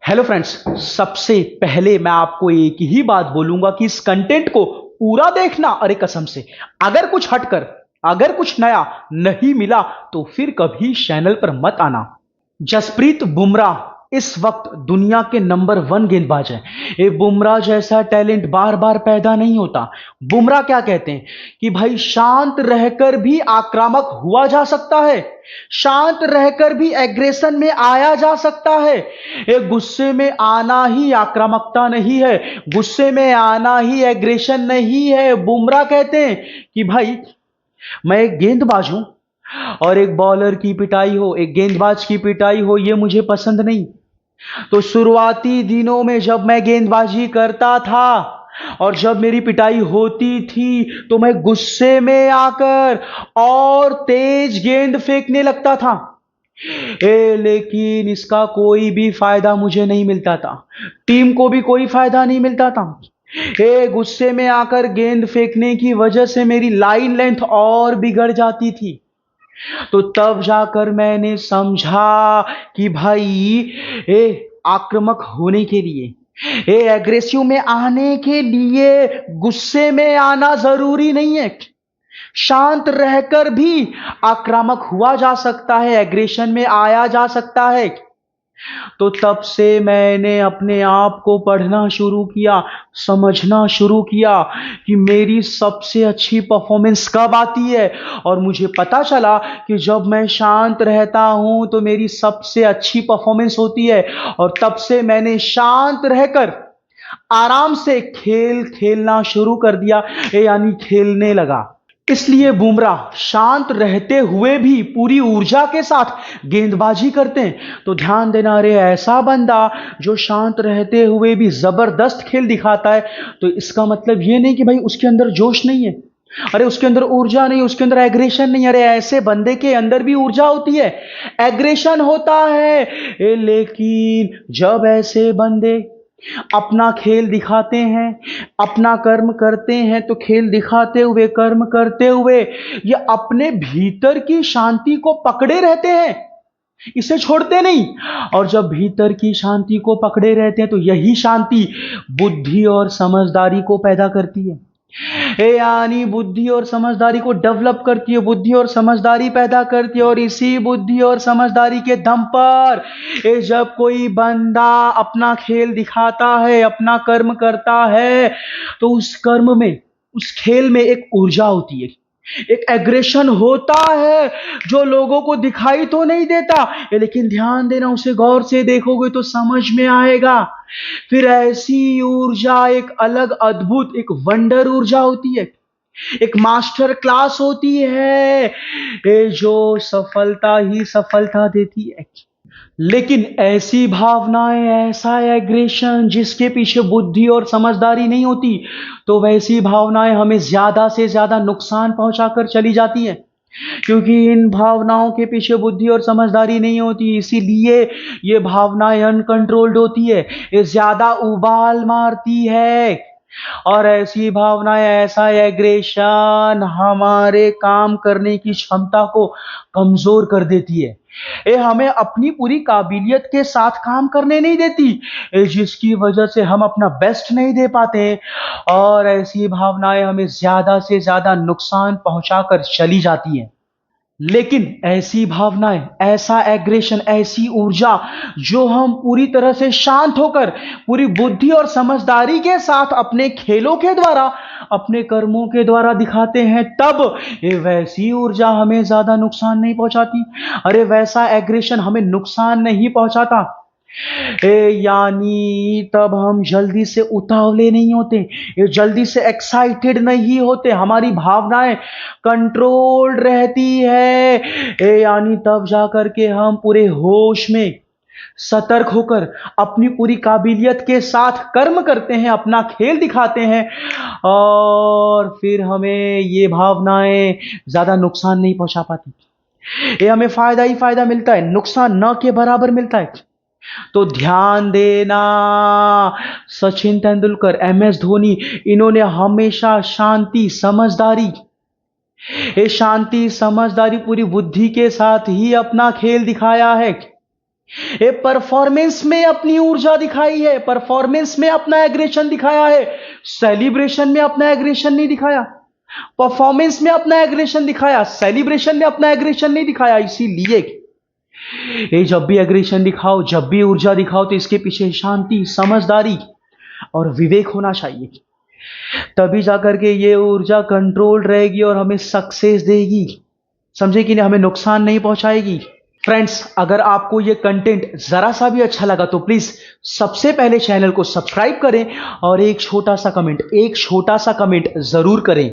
Hello friends. सबसे पहले मैं आपको एक ही बात बोलूंगा कि इस कंटेंट को पूरा देखना। अरे कसम से, अगर कुछ हटकर, अगर कुछ नया नहीं मिला तो फिर कभी चैनल पर मत आना। जसप्रीत बुमराह इस वक्त दुनिया के नंबर 1 गेंदबाज है। ये बुमराह जैसा टैलेंट बार बार पैदा नहीं होता। बुमराह क्या कहते हैं कि भाई शांत रहकर भी आक्रामक हुआ जा सकता है, शांत रहकर भी एग्रेशन में आया जा सकता है। ये गुस्से में आना ही आक्रामकता नहीं है, गुस्से में आना ही एग्रेशन नहीं है। बुमराह कहते हैं कि भाई मैं एक गेंदबाज हूं और एक बॉलर की पिटाई हो, एक गेंदबाज की पिटाई हो, यह मुझे पसंद नहीं। तो शुरुआती दिनों में जब मैं गेंदबाजी करता था और जब मेरी पिटाई होती थी तो मैं गुस्से में आकर और तेज गेंद फेंकने लगता था। लेकिन इसका कोई भी फायदा मुझे नहीं मिलता था, टीम को भी कोई फायदा नहीं मिलता था। गुस्से में आकर गेंद फेंकने की वजह से मेरी लाइन लेंथ और बिगड़ जाती थी। तो तब जाकर मैंने समझा कि भाई आक्रामक होने के लिए, एग्रेसिव में आने के लिए गुस्से में आना जरूरी नहीं है। शांत रहकर भी आक्रामक हुआ जा सकता है, एग्रेशन में आया जा सकता है। तो तब से मैंने अपने आप को पढ़ना शुरू किया, समझना शुरू किया कि मेरी सबसे अच्छी परफॉर्मेंस कब आती है। और मुझे पता चला कि जब मैं शांत रहता हूं तो मेरी सबसे अच्छी परफॉर्मेंस होती है। और तब से मैंने शांत रहकर आराम से खेल खेलना शुरू कर दिया, यानी खेलने लगा। इसलिए बुमराह शांत रहते हुए भी पूरी ऊर्जा के साथ गेंदबाजी करते हैं। तो ध्यान देना, रे ऐसा बंदा जो शांत रहते हुए भी जबरदस्त खेल दिखाता है, तो इसका मतलब यह नहीं कि भाई उसके अंदर जोश नहीं है, अरे उसके अंदर ऊर्जा नहीं, उसके अंदर एग्रेशन नहीं। अरे ऐसे बंदे के अंदर भी ऊर्जा होती है, एग्रेशन होता है। लेकिन जब ऐसे बंदे अपना खेल दिखाते हैं, अपना कर्म करते हैं, तो खेल दिखाते हुए, कर्म करते हुए ये अपने भीतर की शांति को पकड़े रहते हैं, इसे छोड़ते नहीं। और जब भीतर की शांति को पकड़े रहते हैं तो यही शांति बुद्धि और समझदारी को पैदा करती है। यानी बुद्धि और समझदारी को डेवलप करती है, बुद्धि और समझदारी पैदा करती है। और इसी बुद्धि और समझदारी के दम पर जब कोई बंदा अपना खेल दिखाता है, अपना कर्म करता है, तो उस कर्म में, उस खेल में एक ऊर्जा होती है, एक एग्रेशन होता है जो लोगों को दिखाई तो नहीं देता, लेकिन ध्यान देना, उसे गौर से देखोगे तो समझ में आएगा। फिर ऐसी ऊर्जा एक अलग, अद्भुत, एक वंडर ऊर्जा होती है, एक मास्टर क्लास होती है, जो सफलता ही सफलता देती है। लेकिन ऐसी भावनाएं, ऐसा एग्रेशन जिसके पीछे बुद्धि और समझदारी नहीं होती, तो वैसी भावनाएं हमें ज्यादा से ज्यादा नुकसान पहुंचाकर चली जाती हैं। क्योंकि इन भावनाओं के पीछे बुद्धि और समझदारी नहीं होती, इसीलिए ये भावनाएं अनकंट्रोल्ड होती है, ये ज्यादा उबाल मारती है। और ऐसी भावनाएं, ऐसा एग्रेशन हमारे काम करने की क्षमता को कमजोर कर देती है। ये हमें अपनी पूरी काबिलियत के साथ काम करने नहीं देती, जिसकी वजह से हम अपना बेस्ट नहीं दे पाते। और ऐसी भावनाएं हमें ज्यादा से ज्यादा नुकसान पहुंचाकर चली जाती हैं। लेकिन ऐसी भावनाएं, ऐसा एग्रेशन, ऐसी ऊर्जा जो हम पूरी तरह से शांत होकर, पूरी बुद्धि और समझदारी के साथ अपने खेलों के द्वारा, अपने कर्मों के द्वारा दिखाते हैं, तब ये वैसी ऊर्जा हमें ज्यादा नुकसान नहीं पहुंचाती। अरे वैसा एग्रेशन हमें नुकसान नहीं पहुंचाता। यानी तब हम जल्दी से उतावले नहीं होते, ये जल्दी से एक्साइटेड नहीं होते, हमारी भावनाएं कंट्रोल रहती है। यानी तब जाकर के हम पूरे होश में, सतर्क होकर अपनी पूरी काबिलियत के साथ कर्म करते हैं, अपना खेल दिखाते हैं, और फिर हमें ये भावनाएं ज्यादा नुकसान नहीं पहुंचा पाती। ये हमें फायदा ही फायदा मिलता है, नुकसान न के बराबर मिलता है। तो ध्यान देना, सचिन तेंदुलकर, MS धोनी, इन्होंने हमेशा शांति, समझदारी, ये शांति समझदारी पूरी बुद्धि के साथ ही अपना खेल दिखाया है। ये परफॉर्मेंस में अपनी ऊर्जा दिखाई है, परफॉर्मेंस में अपना एग्रेशन दिखाया है, सेलिब्रेशन में अपना एग्रेशन नहीं दिखाया। परफॉर्मेंस में अपना एग्रेशन दिखाया, सेलिब्रेशन में अपना एग्रेशन नहीं दिखाया। इसीलिए ये जब भी एग्रेशन दिखाओ, जब भी ऊर्जा दिखाओ, तो इसके पीछे शांति, समझदारी और विवेक होना चाहिए। तभी जाकर के ये ऊर्जा कंट्रोल रहेगी और हमें सक्सेस देगी, समझे कि नहीं, हमें नुकसान नहीं पहुंचाएगी। फ्रेंड्स, अगर आपको ये कंटेंट जरा सा भी अच्छा लगा तो प्लीज सबसे पहले चैनल को सब्सक्राइब करें और एक छोटा सा कमेंट जरूर करें।